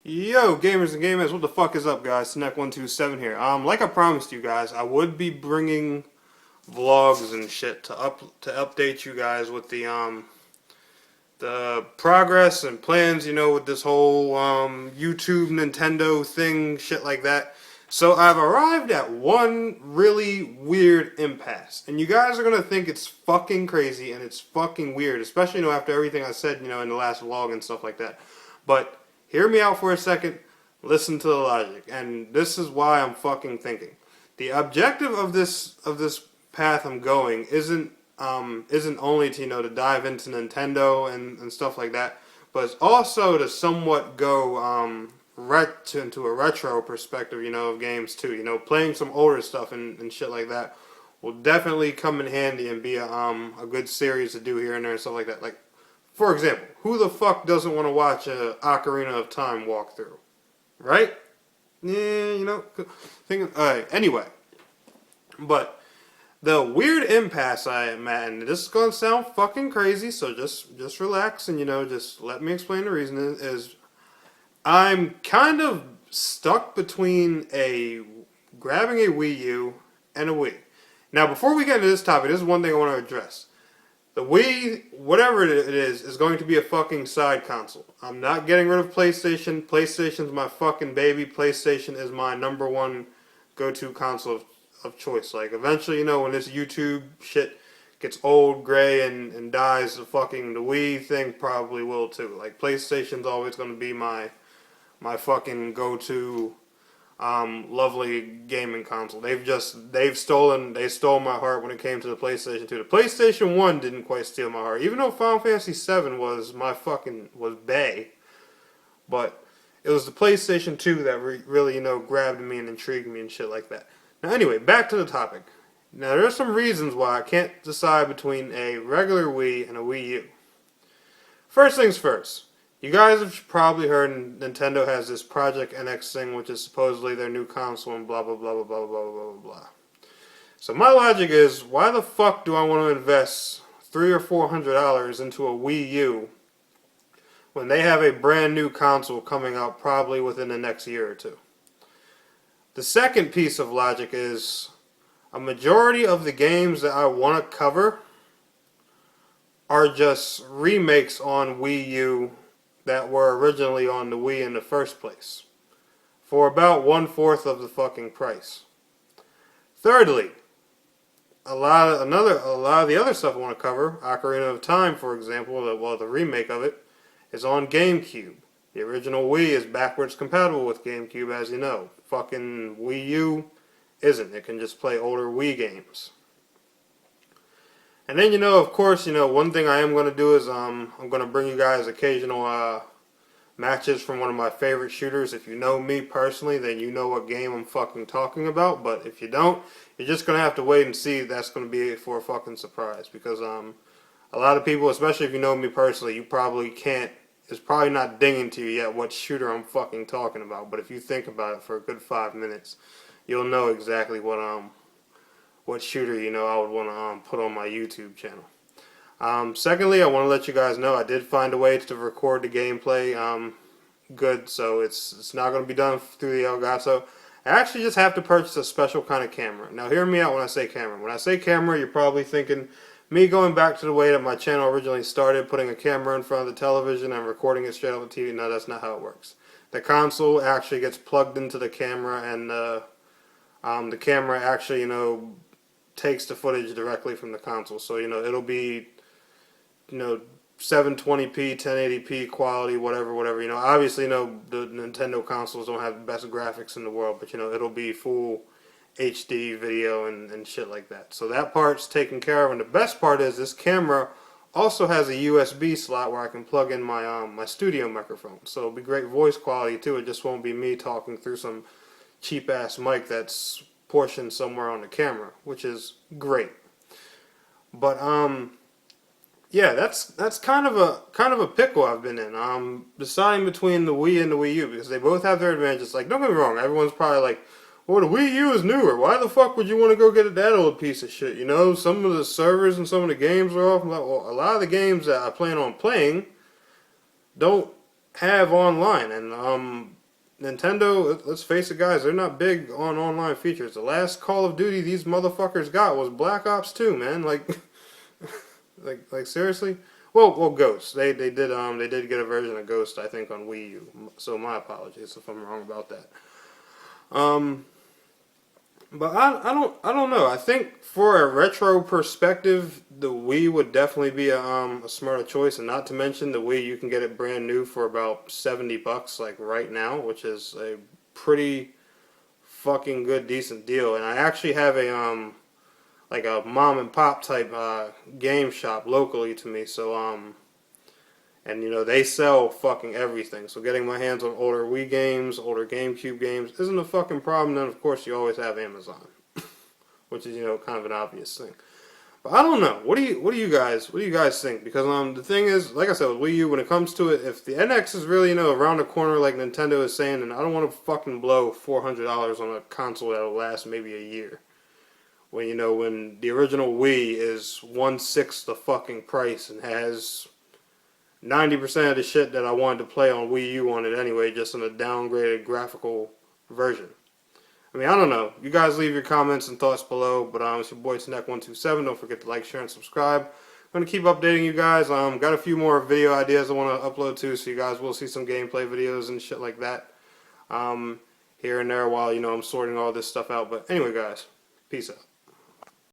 Yo, gamers and gamers, what the fuck is up, guys? Snack127 here. Like I promised you guys, I would be bringing vlogs and shit to update you guys with the progress and plans, with this whole YouTube, Nintendo thing, shit like that. So I've arrived at one really weird impasse, and you guys are gonna think it's fucking crazy and it's fucking weird, especially after everything I said, in the last vlog and stuff like that. But hear me out for a second. Listen to the logic, and this is why I'm fucking thinking. The objective of this path I'm going isn't only to to dive into Nintendo and stuff like that, but it's also to somewhat go into a retro perspective, of games too. Playing some older stuff and shit like that will definitely come in handy and be a good series to do here and there and stuff like that. Like, for example, who the fuck doesn't want to watch a Ocarina of Time walkthrough, right? Yeah, alright, anyway, but the weird impasse I am at, and this is gonna sound fucking crazy, so just relax and just let me explain the reason is I'm kind of stuck between grabbing a Wii U and a Wii. Now, before we get into this topic, this is one thing I want to address. The Wii, whatever it is going to be a fucking side console. I'm not getting rid of PlayStation. PlayStation's my fucking baby. PlayStation is my number one go-to console of choice. Like, eventually, when this YouTube shit gets old, gray, and dies, the Wii thing probably will too. Like, PlayStation's always going to be my fucking go-to lovely gaming console. They stole my heart when it came to the PlayStation 2. The PlayStation 1 didn't quite steal my heart, even though Final Fantasy 7 was bae. But it was the PlayStation 2 that really grabbed me and intrigued me and shit like that. Now anyway, back to the topic. Now there's some reasons why I can't decide between a regular Wii and a Wii U. First things first. You guys have probably heard Nintendo has this Project NX thing, which is supposedly their new console and blah blah blah blah blah blah blah blah blah. So my logic is, why the fuck do I want to invest $300 or $400 into a Wii U when they have a brand new console coming out probably within the next year or two? The second piece of logic is, a majority of the games that I want to cover are just remakes on Wii U that were originally on the Wii in the first place, for about 1/4 of the fucking price. Thirdly, a lot of the other stuff I want to cover, Ocarina of Time, for example, the remake of it, is on GameCube. The original Wii is backwards compatible with GameCube, as you know. Fucking Wii U isn't. It can just play older Wii games. And then, of course, one thing I am going to do is I'm going to bring you guys occasional matches from one of my favorite shooters. If you know me personally, then you know what game I'm fucking talking about. But if you don't, you're just going to have to wait and see. That's going to be for a fucking surprise. Because a lot of people, especially if you know me personally, you probably can't, it's probably not dinging to you yet what shooter I'm fucking talking about. But if you think about it for a good 5 minutes, you'll know exactly what shooter I would want to put on my YouTube channel. Secondly, I want to let you guys know I did find a way to record the gameplay good, so it's not going to be done through the Elgato. I actually just have to purchase a special kind of camera. Now hear me out when I say camera. When I say camera, you're probably thinking me going back to the way that my channel originally started, putting a camera in front of the television and recording it straight off the TV. No, that's not how it works. The console actually gets plugged into the camera, and the camera actually takes the footage directly from the console. So it'll be 720p, 1080p quality, whatever. Obviously, the Nintendo consoles don't have the best graphics in the world, but it'll be full HD video and shit like that. So that part's taken care of, and the best part is this camera also has a USB slot where I can plug in my my studio microphone. So it'll be great voice quality too. It just won't be me talking through some cheap ass mic that's portion somewhere on the camera, which is great. But yeah, that's kind of a pickle I've been in. Deciding between the Wii and the Wii U, because they both have their advantages. Like, don't get me wrong, everyone's probably like, well, the Wii U is newer. Why the fuck would you want to go get that old piece of shit? Some of the servers and some of the games are off. Well, a lot of the games that I plan on playing don't have online, and Nintendo, let's face it, guys, they're not big on online features. The last Call of Duty these motherfuckers got was Black Ops 2, man. Like, like seriously. Well, Ghost. They did get a version of Ghost, I think, on Wii U. So my apologies if I'm wrong about that. Um, but I don't know. I think for a retro perspective, the Wii would definitely be a smarter choice, and not to mention the Wii, you can get it brand new for about $70, like right now, which is a pretty fucking good, decent deal. And I actually have a like a mom and pop type game shop locally to me, so and you know they sell fucking everything. So getting my hands on older Wii games, older GameCube games isn't a fucking problem. Then of course you always have Amazon, which is kind of an obvious thing. But I don't know. What do you guys think? Because the thing is, like I said with Wii U, when it comes to it, if the NX is really around the corner like Nintendo is saying, then I don't want to fucking blow $400 on a console that'll last maybe a year. When when the original Wii is 1/6 the fucking price and has 90% of the shit that I wanted to play on Wii U on it anyway, just in a downgraded graphical version. I mean, I don't know. You guys leave your comments and thoughts below. But it's your boy Snack127. Don't forget to like, share, and subscribe. I'm going to keep updating you guys. Got a few more video ideas I want to upload too, so you guys will see some gameplay videos and shit like that here and there while I'm sorting all this stuff out. But anyway, guys, peace out.